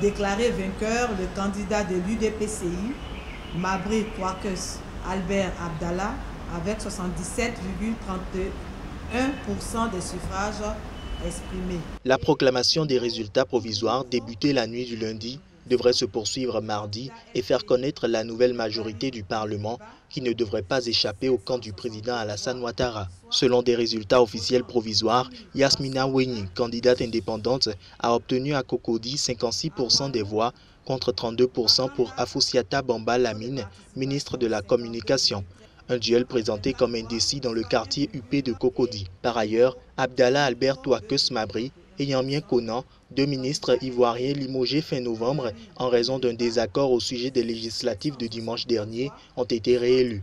déclaré vainqueur le candidat de l'UDPCI, Mabri Touakes Albert Abdallah, avec 77,31% des suffrages exprimés. La proclamation des résultats provisoires débutée la nuit du lundi devrait se poursuivre mardi et faire connaître la nouvelle majorité du Parlement qui ne devrait pas échapper au camp du président Alassane Ouattara. Selon des résultats officiels provisoires, Yasmina Oueni, candidate indépendante, a obtenu à Cocody 56% des voix contre 32% pour Afoussiata Bamba Lamine, ministre de la Communication. Un duel présenté comme indécis dans le quartier UP de Cocody. Par ailleurs, Abdallah Albert Touakes Mabri et Yamien Konan, deux ministres ivoiriens limogés fin novembre en raison d'un désaccord au sujet des législatives de dimanche dernier, ont été réélus.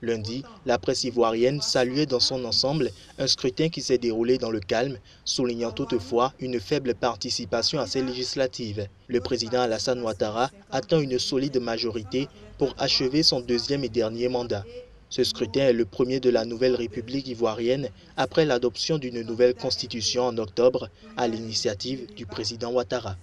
Lundi, la presse ivoirienne saluait dans son ensemble un scrutin qui s'est déroulé dans le calme, soulignant toutefois une faible participation à ces législatives. Le président Alassane Ouattara attend une solide majorité pour achever son deuxième et dernier mandat. Ce scrutin est le premier de la nouvelle République ivoirienne après l'adoption d'une nouvelle constitution en octobre à l'initiative du président Ouattara.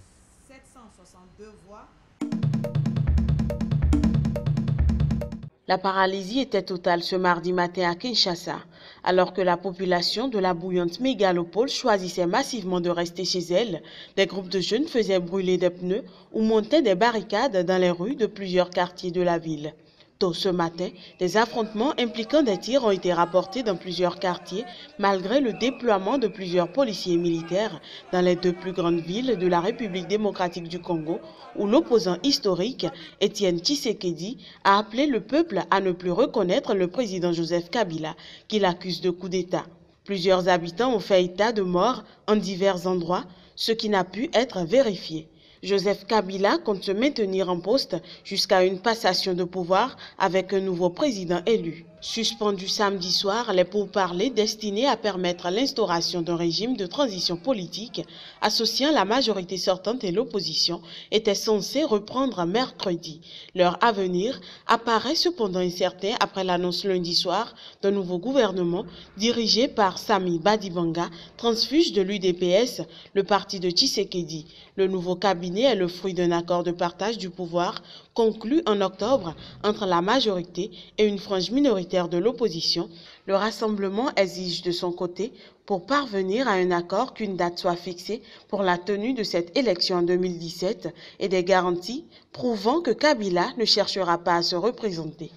La paralysie était totale ce mardi matin à Kinshasa, alors que la population de la bouillante mégalopole choisissait massivement de rester chez elle. Des groupes de jeunes faisaient brûler des pneus ou montaient des barricades dans les rues de plusieurs quartiers de la ville. Tôt ce matin, des affrontements impliquant des tirs ont été rapportés dans plusieurs quartiers, malgré le déploiement de plusieurs policiers militaires dans les deux plus grandes villes de la République démocratique du Congo, où l'opposant historique, Étienne Tshisekedi, a appelé le peuple à ne plus reconnaître le président Joseph Kabila, qu'il accuse de coup d'État. Plusieurs habitants ont fait état de morts en divers endroits, ce qui n'a pu être vérifié. Joseph Kabila compte se maintenir en poste jusqu'à une passation de pouvoir avec un nouveau président élu. Suspendu samedi soir, les pourparlers destinés à permettre l'instauration d'un régime de transition politique associant la majorité sortante et l'opposition étaient censés reprendre mercredi. Leur avenir apparaît cependant incertain après l'annonce lundi soir d'un nouveau gouvernement dirigé par Sami Badibanga, transfuge de l'UDPS, le parti de Tshisekedi. Le nouveau cabinet est le fruit d'un accord de partage du pouvoir conclu en octobre entre la majorité et une frange minoritaire de l'opposition. Le rassemblement exige de son côté, pour parvenir à un accord, qu'une date soit fixée pour la tenue de cette élection en 2017 et des garanties prouvant que Kabila ne cherchera pas à se représenter.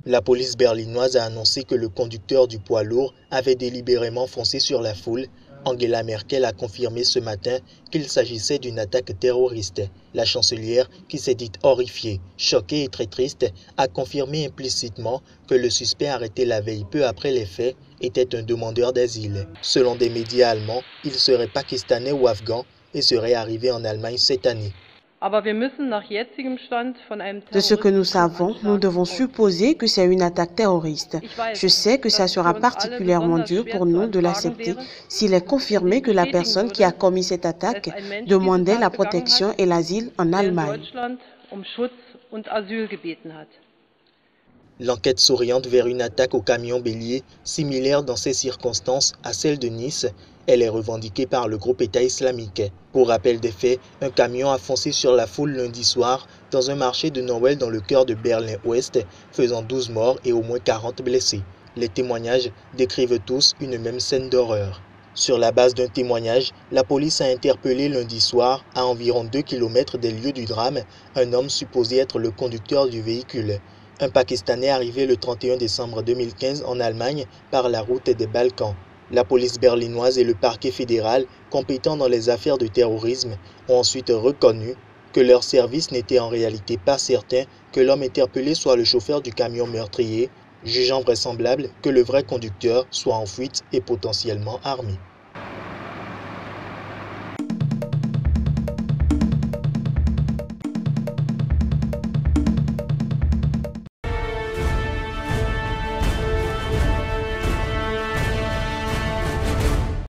La police berlinoise a annoncé que le conducteur du poids lourd avait délibérément foncé sur la foule. Angela Merkel a confirmé ce matin qu'il s'agissait d'une attaque terroriste. La chancelière, qui s'est dite horrifiée, choquée et très triste, a confirmé implicitement que le suspect arrêté la veille peu après les faits était un demandeur d'asile. Selon des médias allemands, il serait pakistanais ou afghan et serait arrivé en Allemagne cette année. De ce que nous savons, nous devons supposer que c'est une attaque terroriste. Je sais que ça sera particulièrement dur pour nous de l'accepter s'il est confirmé que la personne qui a commis cette attaque demandait la protection et l'asile en Allemagne. L'enquête s'oriente vers une attaque au camion bélier, similaire dans ces circonstances à celle de Nice. Elle est revendiquée par le groupe État islamique. Pour rappel des faits, un camion a foncé sur la foule lundi soir dans un marché de Noël dans le cœur de Berlin-Ouest, faisant 12 morts et au moins 40 blessés. Les témoignages décrivent tous une même scène d'horreur. Sur la base d'un témoignage, la police a interpellé lundi soir, à environ 2 km des lieux du drame, un homme supposé être le conducteur du véhicule. Un Pakistanais arrivé le 31 décembre 2015 en Allemagne par la route des Balkans. La police berlinoise et le parquet fédéral, compétents dans les affaires de terrorisme, ont ensuite reconnu que leur service n'était en réalité pas certain que l'homme interpellé soit le chauffeur du camion meurtrier, jugeant vraisemblable que le vrai conducteur soit en fuite et potentiellement armé.